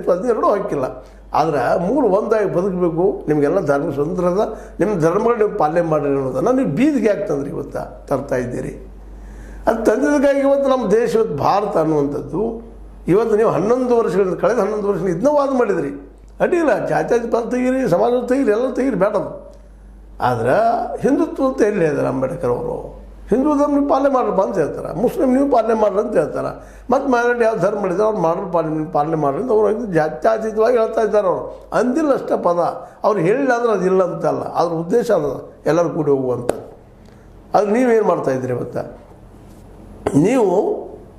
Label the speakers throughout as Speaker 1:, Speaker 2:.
Speaker 1: ಜಾತ್ಯತೀತವಾದ ಎರಡೂ ಹಾಕಿಲ್ಲ. ಆದರೆ ಮೂಲ ಒಂದಾಗಿ ಬದುಕಬೇಕು, ನಿಮಗೆಲ್ಲ ಧರ್ಮ ಸ್ವತಂತ್ರ ಅದ, ನಿಮ್ಮ ಧರ್ಮಗಳು ನೀವು ಪಾಲನೆ ಮಾಡಿರಿ ಅನ್ನೋದನ್ನು ನೀವು ಬೀದಿಗೆ ಯಾಕೆ ತಂದ್ರಿ ಇವತ್ತು ತರ್ತಾ ಇದ್ದೀರಿ? ಅದು ತಂದಿದ್ದಕ್ಕಾಗಿ ಇವತ್ತು ನಮ್ಮ ದೇಶ ಇವತ್ತು ಭಾರತ ಅನ್ನುವಂಥದ್ದು ಇವತ್ತು ನೀವು 11 ವರ್ಷಗಳಿಂದ ಕಳೆದ 11 ವರ್ಷದಿಂದ ಇದನ್ನ ವಾದ ಮಾಡಿದ್ರಿ. ಅಡ್ಡಿಲ್ಲ, ಜಾತ್ಯತೀತ ತೆಗೀರಿ, ಸಮಾಜ ತೆಗೀರಿ, ಎಲ್ಲ ತೆಗೀರಿ, ಬೇಡದು. ಆದರೆ ಹಿಂದುತ್ವ ಅಂತ ಎಲ್ಲಿ ಹೇಳಿದಾರೆ ಅಂಬೇಡ್ಕರ್ ಅವರು? ಹಿಂದೂ ಧರ್ಮ ನೀವು ಪಾಲನೆ ಮಾಡ್ರಪ್ಪ ಅಂತ ಹೇಳ್ತಾರೆ, ಮುಸ್ಲಿಮ್ ನೀವು ಪಾಲನೆ ಮಾಡ್ರಿ ಅಂತ ಹೇಳ್ತಾರೆ. ಮತ್ತು ಮೈನಾರಿಟಿ ಯಾವ ಧರ್ಮ ಮಾಡಿದ್ರೆ ಅವ್ರು ಮಾಡ್ರು ಪಾಲನೆ ಮಾಡ್ರಿ ಅಂತ ಅವ್ರು ಜಾತ್ಯತೀತವಾಗಿ ಹೇಳ್ತಾ ಇದ್ದಾರೆ. ಅವರು ಅಂದಿಲ್ಲ ಅಷ್ಟೇ ಪದ, ಅವ್ರು ಹೇಳಿಲ್ಲ ಅಂದ್ರೆ ಅದಿಲ್ಲ ಅಂತಲ್ಲ, ಅದ್ರ ಉದ್ದೇಶ ಅದ ಎಲ್ಲರೂ ಕೂಡಿ ಹೋಗುವಂಥ. ಅದು ನೀವೇನು ಮಾಡ್ತಾಯಿದ್ದೀರಿ ಇವತ್ತು? ನೀವು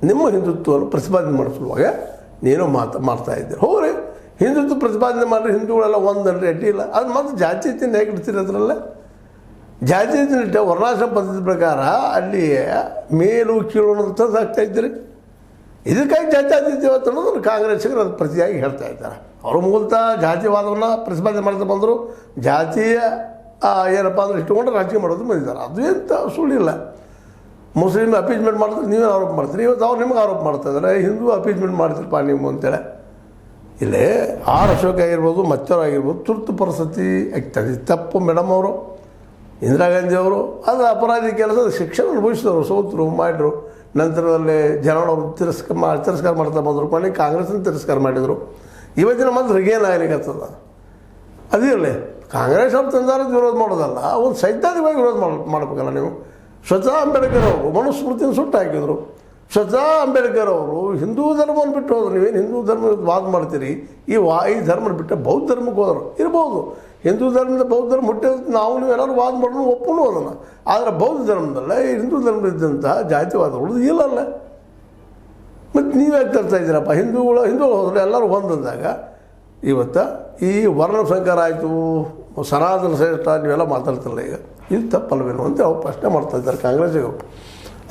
Speaker 1: ನಿಮ್ಮ ಹಿಂದುತ್ವವನ್ನು ಪ್ರತಿಪಾದನೆ ಮಾಡೋ ಸಲುವಾಗ ನೀನು ಮಾಡ್ತಾಯಿದ್ದೀರಿ. ಹೋಗ್ರಿ, ಹಿಂದುತ್ವ ಪ್ರತಿಪಾದನೆ ಮಾಡಿರಿ, ಹಿಂದೂಗಳೆಲ್ಲ ಒಂದಲ್ರಿ, ಅಡ್ಡಿಲ್ಲ. ಅದು ಮತ್ತು ಜಾತ್ಯತೀತನ ಹೇಗೆ ಇಡ್ತೀರಿ? ಅದರಲ್ಲೇ ಜಾತ್ಯತೀತನ ಇಟ್ಟ ವರ್ಣಾಶ್ರಮ ಪದ್ಧತಿ ಪ್ರಕಾರ ಅಲ್ಲಿ ಮೇಲು ಕೀಳು ಅನ್ನೋದು ಆಗ್ತಾಯಿದ್ದೀರಿ. ಇದಕ್ಕಾಗಿ ಜಾತ್ಯತೀತ ಇವತ್ತು ಅನ್ನೋದು ಕಾಂಗ್ರೆಸ್ಸಿಗರು ಅದು ಪ್ರತಿಯಾಗಿ ಹೇಳ್ತಾ ಇದ್ದಾರೆ. ಅವರು ಮೂಲತಃ ಜಾತಿವಾದವನ್ನು ಪ್ರತಿಪಾದನೆ ಮಾಡ್ತಾ ಬಂದರು, ಜಾತಿಯ ಏನಪ್ಪ ಅಂದ್ರೆ ಇಟ್ಟುಕೊಂಡು ರಾಜಕೀಯ ಮಾಡೋದು ಬಂದಿದ್ದಾರೆ. ಅದು ಎಂತ ಸುಳ್ಳಿಲ್ಲ. ಮುಸ್ಲಿಮ್ ಅಪೀಸ್ಮೆಂಟ್ ಮಾಡಿದ್ರೆ ನೀವೇನು ಆರೋಪ ಮಾಡ್ತೀರಿ? ಇವತ್ತು ಅವ್ರು ನಿಮಗೆ ಆರೋಪ ಮಾಡ್ತಾ ಇದ್ದಾರೆ, ಹಿಂದೂ ಅಪೀಸ್ಮೆಂಟ್ ಮಾಡ್ತೀರಪ್ಪ ನೀವು ಅಂತೇಳಿ. ಇಲ್ಲೇ ಆರ್ ಅಶೋಕ್ ಆಗಿರ್ಬೋದು, ಮತ್ತವರಾಗಿರ್ಬೋದು, ತುರ್ತು ಪರಿಸ್ಥಿತಿ ಆಗ್ತದೆ. ತಪ್ಪು ಮೇಡಮ್ ಅವರು, ಇಂದಿರಾ ಗಾಂಧಿ ಅವರು ಅದು ಅಪರಾಧಿ ಕೆಲಸ, ಶಿಕ್ಷಣ ಅನುಭವಿಸಿದವರು, ಸೋತರು, ಮಾಡಿದ್ರು. ನಂತರದಲ್ಲಿ ಜನಗಳು ತಿರಸ್ಕಾರ ಮಾಡ್ತಾ ಬಂದರು, ಕೊನೆಗೆ ಕಾಂಗ್ರೆಸ್ನ ತಿರಸ್ಕಾರ ಮಾಡಿದರು. ಇವತ್ತಿನ ಮಾತ್ರ ಏನಾಗಲಿಕ್ಕತ್ತದ? ಅದಿರಲಿ, ಕಾಂಗ್ರೆಸ್ ಅವ್ರು ತಂದಾರ ವಿರೋಧ ಮಾಡೋದಲ್ಲ, ಒಂದು ಸೈದ್ಧಾಂತಿಕವಾಗಿ ವಿರೋಧ ಮಾಡಬೇಕಲ್ಲ ನೀವು. ಸ್ವತಃ ಅಂಬೇಡ್ಕರ್ ಅವರು ಮನುಸ್ಮೃತಿಯನ್ನು ಸುಟ್ಟು ಹಾಕಿದರು. ಸ್ವತಃ ಅಂಬೇಡ್ಕರ್ ಅವರು ಹಿಂದೂ ಧರ್ಮವನ್ನು ಬಿಟ್ಟು ಹೋದ್ರು. ನೀವೇನು ಹಿಂದೂ ಧರ್ಮದ ವಾದ ಮಾಡ್ತೀರಿ? ಈ ಧರ್ಮ ಬಿಟ್ಟು ಬೌದ್ಧ ಧರ್ಮಕ್ಕೆ ಹೋದರು ಇರ್ಬೋದು. ಹಿಂದೂ ಧರ್ಮದ ಬೌದ್ಧ ಧರ್ಮ ಹುಟ್ಟಿದ ನಾವು ನೀವು ಎಲ್ಲರೂ ವಾದ ಮಾಡೋದು ಒಪ್ಪನು ಅದನ್ನು. ಆದರೆ ಬೌದ್ಧ ಧರ್ಮದಲ್ಲ ಹಿಂದೂ ಧರ್ಮದಿದ್ದಂತಹ ಜಾತಿವಾದಗಳು ಇಲ್ಲಲ್ಲ. ಮತ್ತು ನೀವ್ಯಾಕೆ ತರ್ತಾ ಇದ್ದೀರಪ್ಪ? ಹಿಂದೂಗಳು ಹೋದ್ರೆ ಎಲ್ಲರೂ ಒಂದಂದಾಗ ಇವತ್ತು ಈ ವರ್ಣ ಸಂಕರ ಆಯಿತು, ಸನಾತನ ಶ್ರೇಷ್ಠ ನೀವೆಲ್ಲ ಮಾತಾಡ್ತಿರಲ್ಲ. ಈಗ ಇದು ತಪ್ಪಲ್ವೇನು ಅಂತ ಅವ್ರು ಪ್ರಶ್ನೆ ಮಾಡ್ತಾಯಿದ್ದಾರೆ ಕಾಂಗ್ರೆಸ್ಸಿಗರು.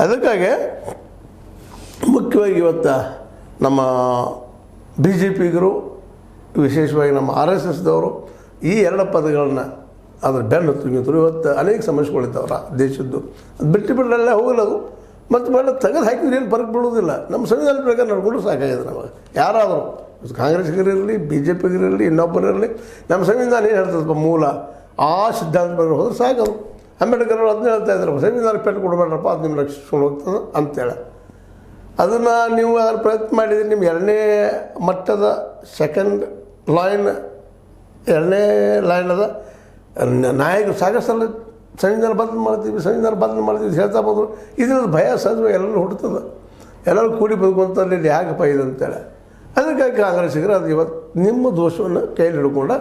Speaker 1: ಅದಕ್ಕಾಗಿ ಮುಖ್ಯವಾಗಿ ಇವತ್ತು ನಮ್ಮ ಬಿ ಜೆ ಪಿಗರು, ವಿಶೇಷವಾಗಿ ನಮ್ಮ RSSದವರು ಈ ಎರಡು ಪದಗಳನ್ನು ಅದ್ರ ಬೆನ್ನು ತುಂಬಿದ್ರು. ಇವತ್ತು ಅನೇಕ ಸಮಸ್ಯೆಗಳಿದ್ದಾವ್ರ ದೇಶದ್ದು. ಅದು ಬಿಟ್ಟಲ್ಲೇ ಹೋಗಲದು. ಮತ್ತು ಮೇಲೆ ತೆಗೆದು ಹಾಕಿದ್ರೆ ಏನು ಫರಕ್ ಬೀಳೋದಿಲ್ಲ. ನಮ್ಮ ಸಂವಿಧಾನ ಪ್ರಕಾರ ನಡ್ಕೊಂಡು ಸಾಕಾಗಿದೆ ನಮಗೆ. ಯಾರಾದರೂ ಕಾಂಗ್ರೆಸ್ಗಿರಲಿ, ಬಿ ಜೆ ಪಿಗಿರಲಿ, ಇನ್ನೊಬ್ಬರಿರಲಿ, ನಮ್ಮ ಸಂವಿಧಾನ ಏನು ಹೇಳ್ತದಪ್ಪ ಮೂಲ ಆ ಸಿದ್ಧಾಂತ ಬಗ್ಗೆ ಹೋದ್ರೆ ಸಾಕದು. ಅಂಬೇಡ್ಕರ್ ಅವರು ಅದನ್ನ ಹೇಳ್ತಾ ಇದ್ದಾರೆ, ಸಂವಿಧಾನಕ್ಕೆ ಪೆಟ್ಟು ಕೊಡಬೇಡ್ರಪ್ಪ, ಅದು ನಿಮ್ಮ ರಕ್ಷಿಸ್ಕೊಂಡು ಹೋಗ್ತದೆ ಅಂತೇಳಿ. ಅದನ್ನು ನೀವು ಪ್ರಯತ್ನ ಮಾಡಿದರೆ ನಿಮ್ಮ ಎರಡನೇ ಮಟ್ಟದ ಸೆಕೆಂಡ್ ಲೈನ್, ಎರಡನೇ ಲೈನ್ ಅದ ನಾಯಕರು ಸಾಕಷ್ಟಲ್ಲ ಸಂವಿಧಾನ ಬದಲು ಮಾಡ್ತೀವಿ ಹೇಳ್ತಾ ಬಂದರು. ಇದರಲ್ಲಿ ಭಯ ಸಹಜವಾಗಿ ಎಲ್ಲರೂ ಹುಡ್ತದೆ. ಎಲ್ಲರೂ ಕೂಡಿ ಬದುಕುವಂಥಲ್ಲಿ ಯಾಕಪ್ಪ ಇದು ಅಂತೇಳಿ. ಅದಕ್ಕಾಗಿ ಕಾಂಗ್ರೆಸ್ಸಿಗರು ಅದು ಇವತ್ತು ನಿಮ್ಮ ದೋಷವನ್ನು ಕೈಯಲ್ಲಿ ಹಿಡ್ಕೊಂಡು